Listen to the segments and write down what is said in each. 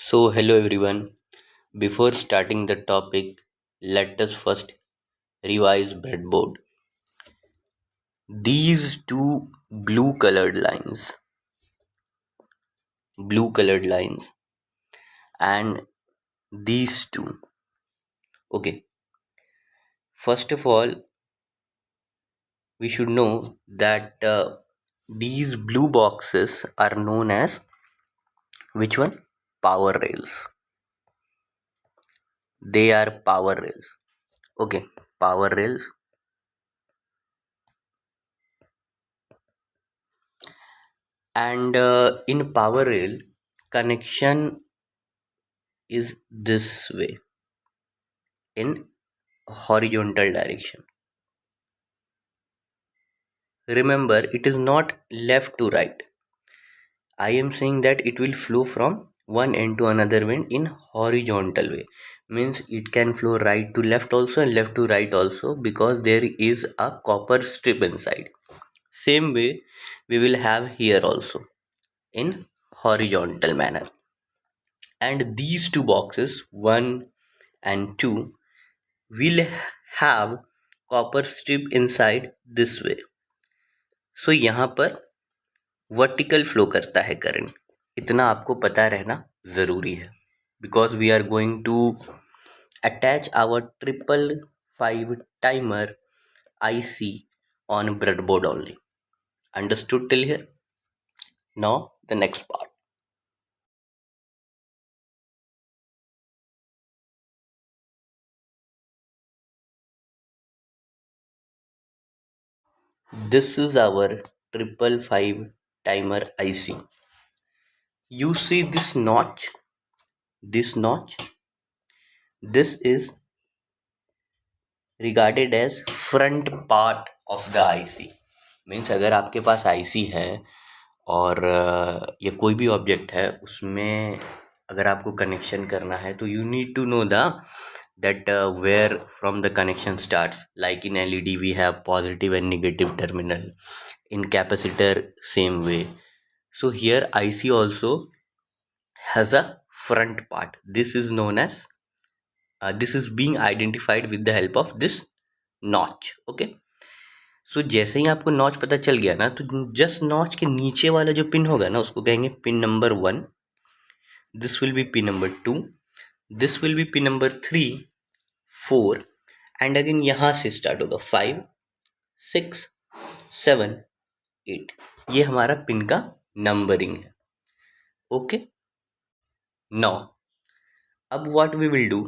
Hello everyone. Before starting the topic, let us first revise breadboard. These two blue colored lines, and these two. Okay, first of all, we should know that these blue boxes are known as which one? Power rails. They are power rails. Okay, power rails. And in power rail, connection is this way in horizontal direction. Remember, it is not left to right. I am saying that it will flow from one end to another end in horizontal way. Means it can flow right to left also and left to right also, because there is a copper strip inside. Same way we will have here also in horizontal manner. And these two boxes, 1 and 2, will have copper strip inside this way. सो यहाँ पर vertical flow करता है current. इतना आपको पता रहना ज़रूरी है, because we are going to attach our 555 timer IC on breadboard only. Understood till here? Now the next part. This is our 555 timer IC. You see this notch? This notch? This is regarded as front part of the IC. Means अगर आपके पास IC है और ये कोई भी object है, उसमें अगर आपको कनेक्शन करना है तो you need to know the that where from the connection starts. Like in LED we have positive and negative terminal, in capacitor same way. So here IC also has a front part. This is known as this is being identified with the help of this notch. Okay, सो जैसे ही आपको notch पता चल गया ना, तो just notch के नीचे वाला जो पिन होगा ना, उसको कहेंगे pin number 1. This will be pin number 2. This will be pin number 3, 4, and again यहाँ से स्टार्ट होगा 5, 6, 7, 8. ये हमारा पिन का नंबरिंग है. ओके, नाउ अब what we will do,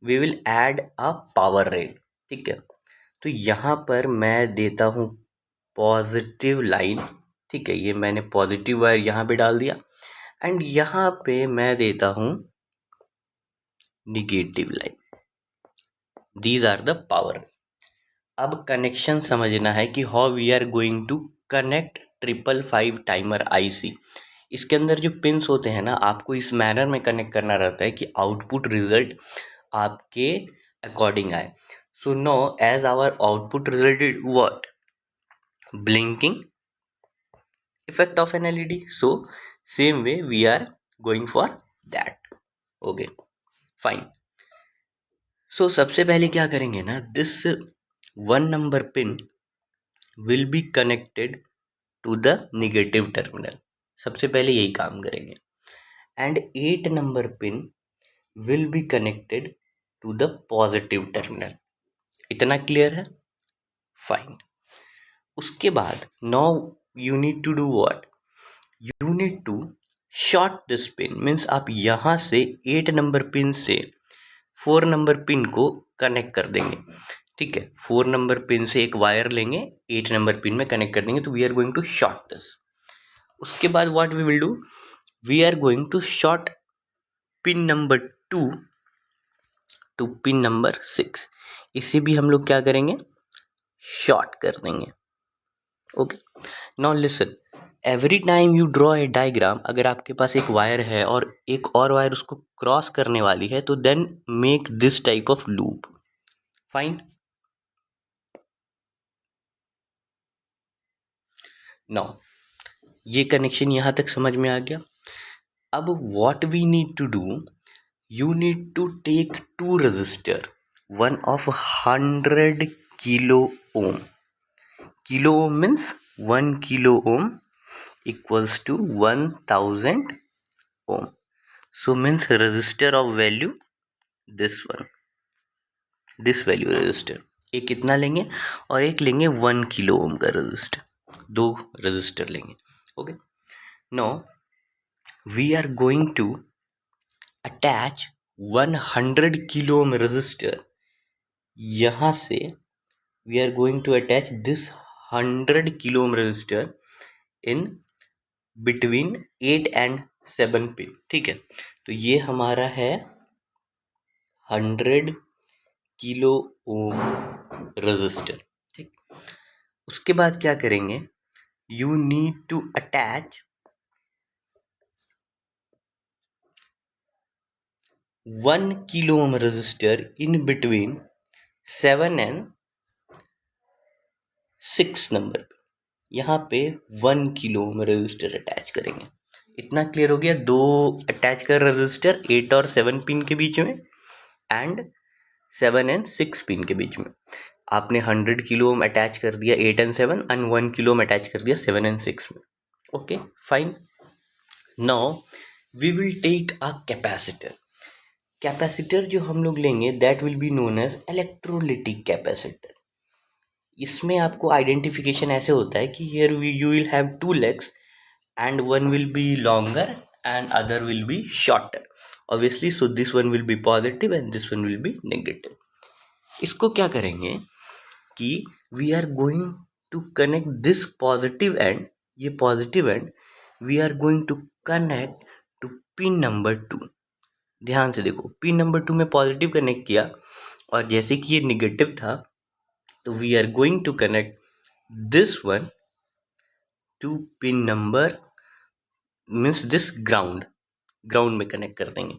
we will add a power rail. ठीक है, तो यहाँ पर मैं देता हूँ पॉजिटिव लाइन. ठीक है, ये मैंने पॉजिटिव वायर यहाँ पे डाल दिया, एंड यहाँ पे मैं देता हूँ negative line. These are the power. अब कनेक्शन समझना है कि how we are going to connect 555 timer IC. इसके अंदर जो पिंस होते हैं ना, आपको इस मैनर में कनेक्ट करना रहता है कि आउटपुट रिजल्ट आपके अकॉर्डिंग आए. So no as our output resulted what, blinking effect of an LED. So same way we are going for that. Okay, fine. So सबसे पहले क्या करेंगे ना, this 1 number pin will be connected to the negative terminal. सबसे पहले यही काम करेंगे. And 8 number pin will be connected to the positive terminal. इतना क्लियर है? फाइन. उसके बाद now you need to do what, you need to short this pin. Means आप यहाँ से 8 नंबर पिन से 4 नंबर पिन को कनेक्ट कर देंगे. ठीक है, 4 नंबर पिन से एक वायर लेंगे, 8 नंबर पिन में कनेक्ट कर देंगे. तो we are going to short this. उसके बाद what we will do, we are going to short pin number 2 to pin number 6. इसे भी हम लोग क्या करेंगे, शॉर्ट कर देंगे. Okay, now listen, every time you draw a diagram, अगर आपके पास एक वायर है और एक और वायर उसको क्रॉस करने वाली है, तो then make this type of loop. Fine. Now ये कनेक्शन यहाँ तक समझ में आ गया. अब what we need to do, you need to take two resistor, one of 100 kilo ohm. Kilo ohm means 1 kilo ohm equals to 1000 ohm. So means resistor of value this one, this value resistor. एक कितना लेंगे और एक लेंगे 1 kilo ओम का resistor, दो resistor लेंगे. Okay, now we are going to attach 100 kilo ohm resistor. यहाँ से we are going to attach this 100 kilo ohm resistor in between 8 and 7 pin. ठीक है, तो ये हमारा है 100 किलो ओम रेजिस्टर. ठीक, उसके बाद क्या करेंगे, you need to attach 1 kilo ohm resistor in between 7 and 6 number पे. यहाँ पे 1 किलो ओम रेजिस्टर अटैच करेंगे. इतना क्लियर हो गया. दो अटैच कर रेजिस्टर 8 और 7 पिन के बीच में एंड 7 एंड 6 पिन के बीच में. आपने 100 किलो ओम अटैच कर दिया 8 and 7 and 1 kilo ohm attach कर दिया 7 एंड 6 में. Okay fine. Now we will take a capacitor. Capacitor जो हम लोग लेंगे that will be known as electrolytic capacitor. इसमें आपको आइडेंटिफिकेशन ऐसे होता है कि here you will have two legs and one will be longer and other will be shorter obviously. So this one will be positive and this one will be negative. इसको क्या करेंगे कि we are going to connect this positive end, ये positive end we are going to connect to pin number 2. ध्यान से देखो, pin number 2 में positive connect किया और जैसे कि ये निगेटिव था तो we are going to connect this one to pin number means this ground में कनेक्ट कर देंगे.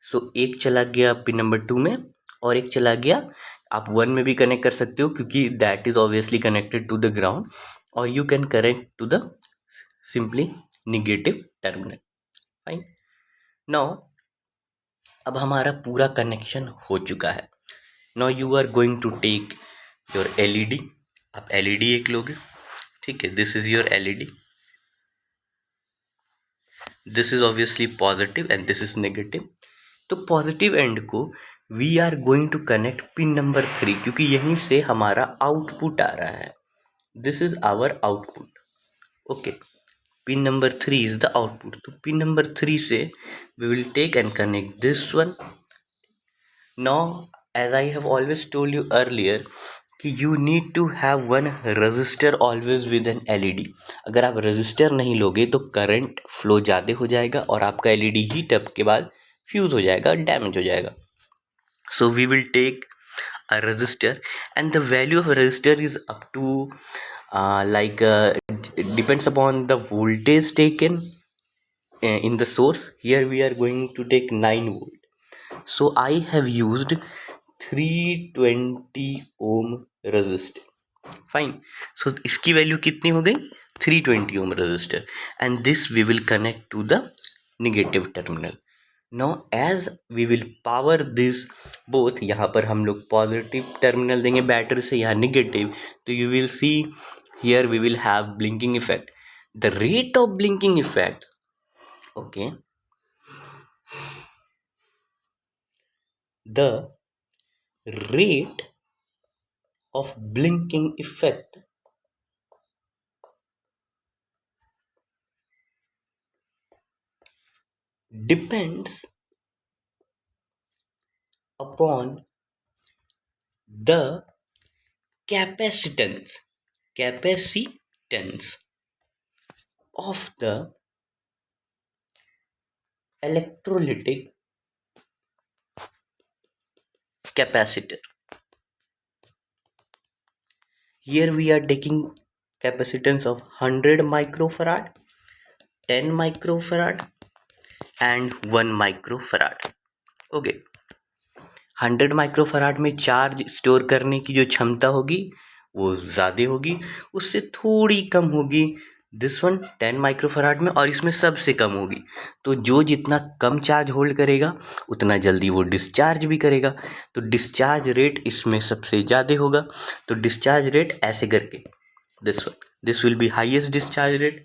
सो एक चला गया पिन नंबर 2 में और एक चला गया, आप 1 में भी कनेक्ट कर सकते हो क्योंकि that is obviously connected to the ground, और you can connect to the simply negative terminal. Fine. Now अब हमारा पूरा कनेक्शन हो चुका है. Now you are going to take your LED. आप एलईडी एक लोगे. ठीक है, this is your LED. This is obviously positive and this is negative. तो पॉजिटिव एंड को we are going to connect pin number 3 क्योंकि यहीं से हमारा आउटपुट आ रहा है. This is our output. Okay, pin number 3 is the output. तो पिन नंबर 3 से we will take and connect this one. Now as I have always told you earlier कि you need to have one register always with an LED. अगर आप register नहीं लोगे तो current flow ज़्यादा हो जाएगा और आपका एलईडी हीट अप के बाद फ्यूज़ हो जाएगा, डैमेज हो जाएगा. So we will take a resistor and the value of resistor is up to depends upon the voltage taken in the source. Here we are going to take 9 volt. So I have used 320 ohm resistor. Fine. So इसकी value कितनी हो गई, 320 ohm resistor, and this we will connect to the negative terminal. Now as we will power this both, यहाँ पर हम लोग positive terminal देंगे battery से, यहाँ निगेटिव. तो you will see here we will have blinking effect. The rate of blinking effect, okay, the rate of blinking effect depends upon the capacitance of the electrolytic capacitor. Here we are taking capacitance of 100 microfarad, 10 microfarad and 1 microfarad. Okay, 100 microfarad में charge store करने की जो क्षमता होगी वो ज़्यादा होगी, उससे थोड़ी कम होगी दिस वन 10 माइक्रोफराड में और इसमें सबसे कम होगी। तो जो जितना कम चार्ज होल्ड करेगा उतना जल्दी वो डिस्चार्ज भी करेगा। तो डिस्चार्ज रेट इसमें सबसे ज़्यादा होगा। तो डिस्चार्ज रेट ऐसे करके this one, this will be highest discharge rate,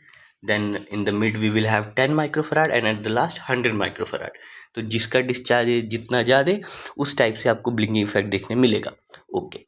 then in the mid we will have 10 microfarad and at the last 100 microfarad। तो जिसका डिस्चार्ज जितना ज़्यादा उस टाइप से आपको ब्लिंकिंग इफेक्ट देखने मिलेगा। ओके।